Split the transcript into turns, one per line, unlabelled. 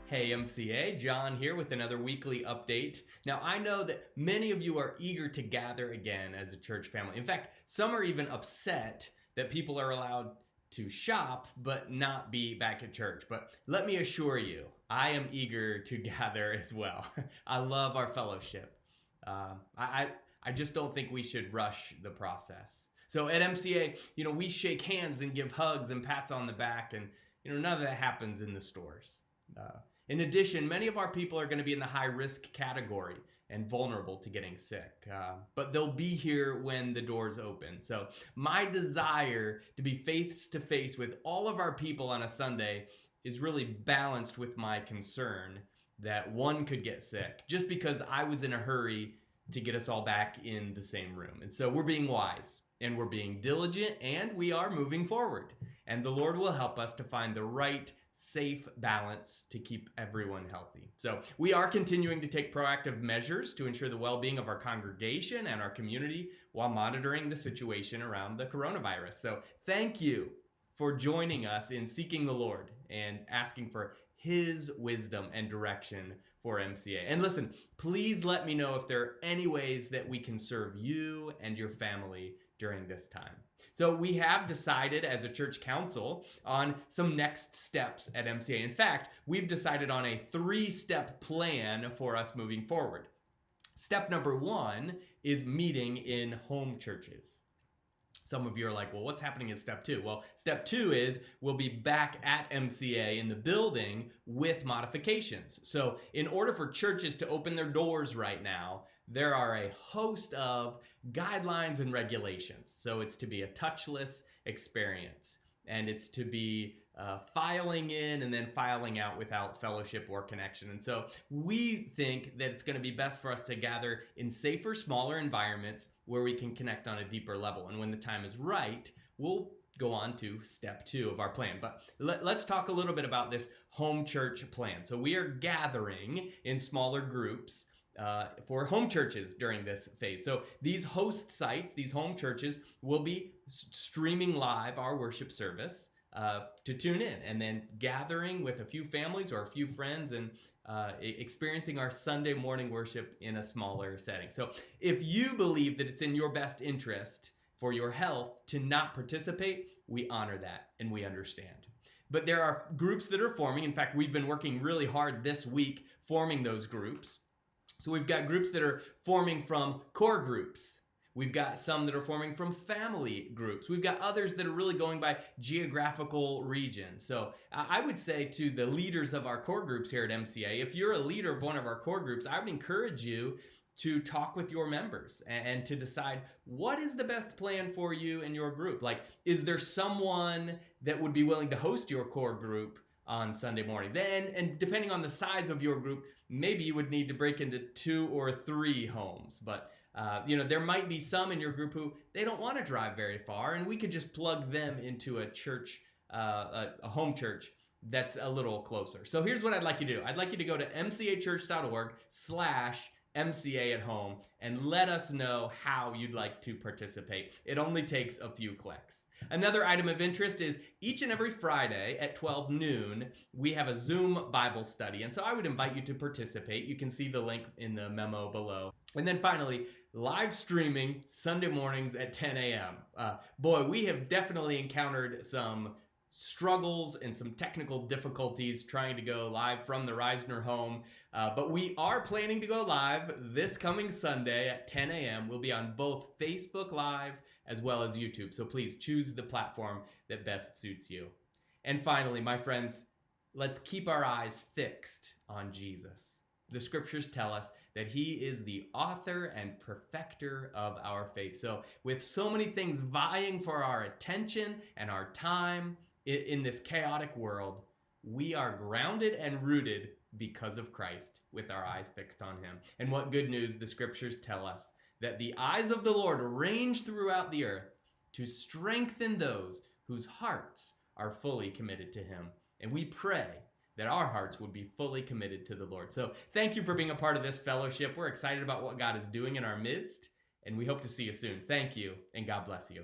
Hey MCA, John here with another weekly update. Now I know that many of you are eager to gather again as a church family. In fact, some are even upset that people are allowed to shop but not be back at church. But let me assure you, I am eager to gather as well. I love our fellowship. I just don't think we should rush the process. So at MCA, we shake hands and give hugs and pats on the back, and none of that happens in the stores. In addition, many of our people are going to be in the high risk category and vulnerable to getting sick, but they'll be here when the doors open. So my desire to be face to face with all of our people on a Sunday is really balanced with my concern that one could get sick just because I was in a hurry to get us all back in the same room. And so we're being wise and we're being diligent and we are moving forward. And the Lord will help us to find the right safe balance to keep everyone healthy. So we are continuing to take proactive measures to ensure the well-being of our congregation and our community while monitoring the situation around the coronavirus. So thank you for joining us in seeking the Lord and asking for His wisdom and direction for MCA. And listen, please let me know if there are any ways that we can serve you and your family during this time. So we have decided as a church council on some next steps at MCA. In fact, we've decided on a 3-step plan for us moving forward. Step number 1 is meeting in home churches. Some of you are like, well, what's happening in step 2? Well, step 2 is we'll be back at MCA in the building with modifications. So in order for churches to open their doors right now, there are a host of guidelines and regulations. So it's to be a touchless experience, and it's to be filing in and then filing out without fellowship or connection. And so we think that it's going to be best for us to gather in safer, smaller environments where we can connect on a deeper level. And when the time is right, we'll go on to step 2 of our plan. But let's talk a little bit about this home church plan. So we are gathering in smaller groups for home churches during this phase. So these host sites, these home churches, will be streaming live our worship service to tune in and then gathering with a few families or a few friends and experiencing our Sunday morning worship in a smaller setting. So if you believe that it's in your best interest for your health to not participate, we honor that and we understand. But there are groups that are forming. In fact, we've been working really hard this week forming those groups. So we've got groups that are forming from core groups. We've got some that are forming from family groups. We've got others that are really going by geographical region. So I would say to the leaders of our core groups here at MCA, if you're a leader of one of our core groups, I would encourage you to talk with your members and to decide what is the best plan for you and your group. Like, is there someone that would be willing to host your core group on Sunday mornings? And depending on the size of your group, maybe you would need to break into 2 or 3 homes. But there might be some in your group who they don't want to drive very far, and we could just plug them into a church, a home church that's a little closer. So here's what I'd like you to do. I'd like you to go to mcachurch.org/MCA at home and let us know how you'd like to participate. It only takes a few clicks. Another item of interest is each and every Friday at 12 noon, we have a Zoom Bible study. And so I would invite you to participate. You can see the link in the memo below. And then finally, live streaming Sunday mornings at 10 a.m. Boy, we have definitely encountered some struggles and some technical difficulties trying to go live from the Risner home. But we are planning to go live this coming Sunday at 10 a.m. We'll be on both Facebook Live as well as YouTube. So please choose the platform that best suits you. And finally, my friends, let's keep our eyes fixed on Jesus. The scriptures tell us that He is the author and perfecter of our faith. So with so many things vying for our attention and our time in this chaotic world, we are grounded and rooted because of Christ with our eyes fixed on Him. And what good news the scriptures tell us that the eyes of the Lord range throughout the earth to strengthen those whose hearts are fully committed to Him. And we pray that our hearts would be fully committed to the Lord. So thank you for being a part of this fellowship. We're excited about what God is doing in our midst, and we hope to see you soon. Thank you, and God bless you.